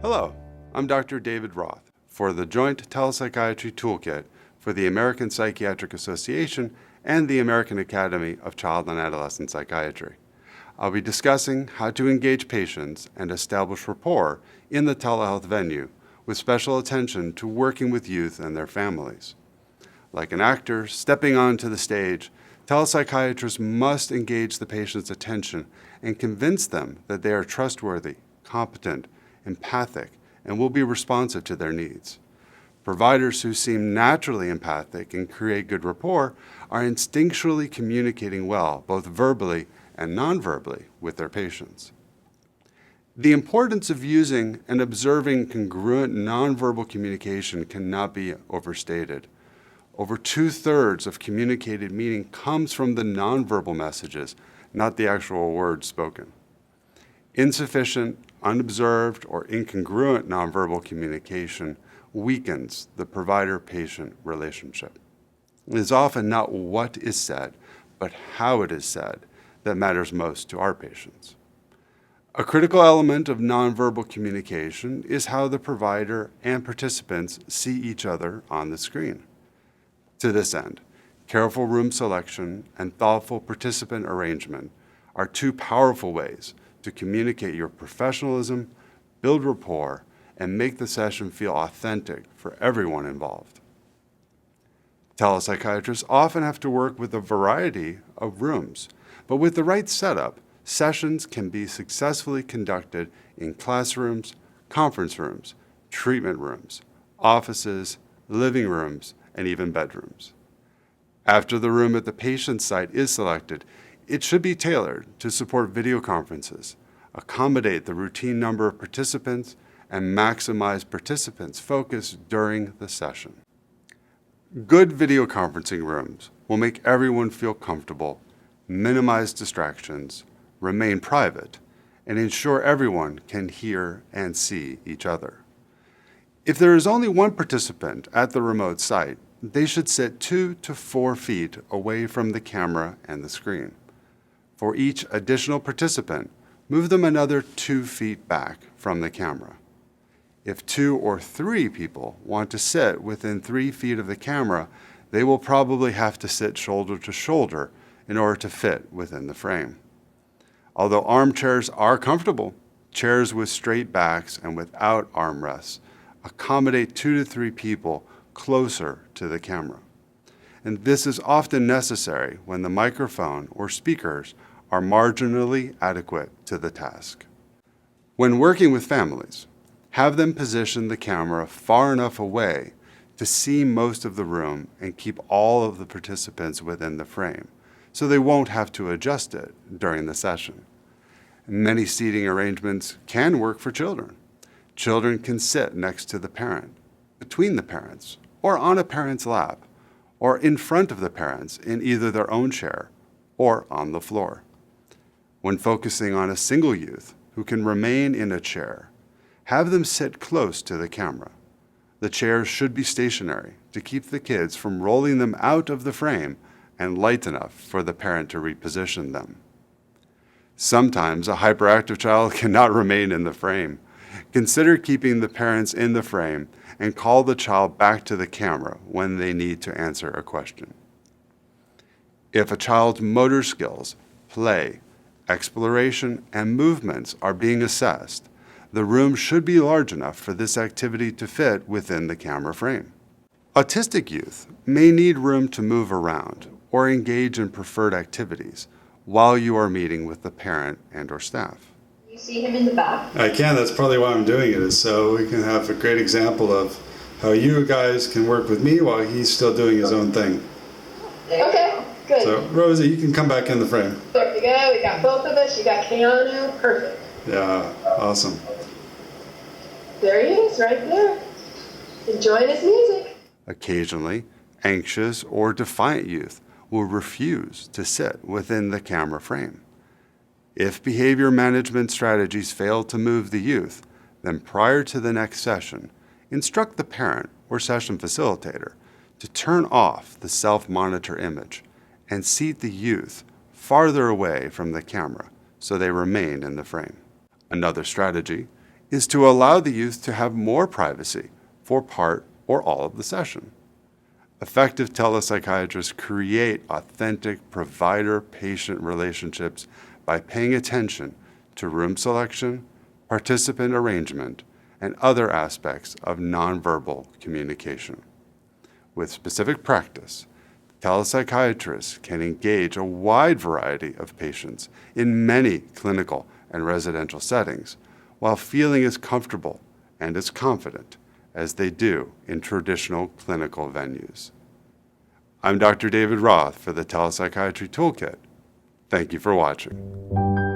Hello, I'm Dr. David Roth for the Joint Telepsychiatry Toolkit for the American Psychiatric Association and the American Academy of Child and Adolescent Psychiatry. I'll be discussing how to engage patients and establish rapport in the telehealth venue with special attention to working with youth and their families. Like an actor stepping onto the stage, telepsychiatrists must engage the patient's attention and convince them that they are trustworthy, competent, empathic, and will be responsive to their needs. Providers who seem naturally empathic and create good rapport are instinctually communicating well, both verbally and non-verbally, with their patients. The importance of using and observing congruent nonverbal communication cannot be overstated. Over 2/3 of communicated meaning comes from the nonverbal messages, not the actual words spoken. Insufficient, unobserved, or incongruent nonverbal communication weakens the provider-patient relationship. It is often not what is said, but how it is said that matters most to our patients. A critical element of nonverbal communication is how the provider and participants see each other on the screen. To this end, careful room selection and thoughtful participant arrangement are two powerful ways to communicate your professionalism, build rapport, and make the session feel authentic for everyone involved. Telepsychiatrists often have to work with a variety of rooms, but with the right setup, sessions can be successfully conducted in classrooms, conference rooms, treatment rooms, offices, living rooms, and even bedrooms. After the room at the patient's site is selected, it should be tailored to support video conferences, accommodate the routine number of participants, and maximize participants' focus during the session. Good video conferencing rooms will make everyone feel comfortable, minimize distractions, remain private, and ensure everyone can hear and see each other. If there is only one participant at the remote site, they should sit 2 to 4 feet away from the camera and the screen. For each additional participant, move them another 2 feet back from the camera. If 2 or 3 people want to sit within 3 feet of the camera, they will probably have to sit shoulder to shoulder in order to fit within the frame. Although armchairs are comfortable, chairs with straight backs and without armrests accommodate 2 to 3 people closer to the camera. And this is often necessary when the microphone or speakers are marginally adequate to the task. When working with families, have them position the camera far enough away to see most of the room and keep all of the participants within the frame, so they won't have to adjust it during the session. Many seating arrangements can work for children. Children can sit next to the parent, between the parents, or on a parent's lap, or in front of the parents in either their own chair or on the floor. When focusing on a single youth who can remain in a chair, have them sit close to the camera. The chairs should be stationary to keep the kids from rolling them out of the frame and light enough for the parent to reposition them. Sometimes a hyperactive child cannot remain in the frame. Consider keeping the parents in the frame and call the child back to the camera when they need to answer a question. If a child's motor skills, play, exploration, and movements are being assessed, the room should be large enough for this activity to fit within the camera frame. Autistic youth may need room to move around or engage in preferred activities while you are meeting with the parent and/or staff. You see him in the back? I can. That's probably why I'm doing it, is so we can have a great example of how you guys can work with me while he's still doing his own thing. Okay, good. So, Rosie, you can come back in the frame. There we go. We got both of us. You got Keanu. Perfect. Yeah, awesome. There he is, right there. Enjoying his music. Occasionally, anxious or defiant youth will refuse to sit within the camera frame. If behavior management strategies fail to move the youth, then prior to the next session, instruct the parent or session facilitator to turn off the self-monitor image and seat the youth farther away from the camera so they remain in the frame. Another strategy is to allow the youth to have more privacy for part or all of the session. Effective telepsychiatrists create authentic provider-patient relationships by paying attention to room selection, participant arrangement, and other aspects of nonverbal communication. With specific practice, telepsychiatrists can engage a wide variety of patients in many clinical and residential settings while feeling as comfortable and as confident as they do in traditional clinical venues. I'm Dr. David Roth for the Telepsychiatry Toolkit. Thank you for watching.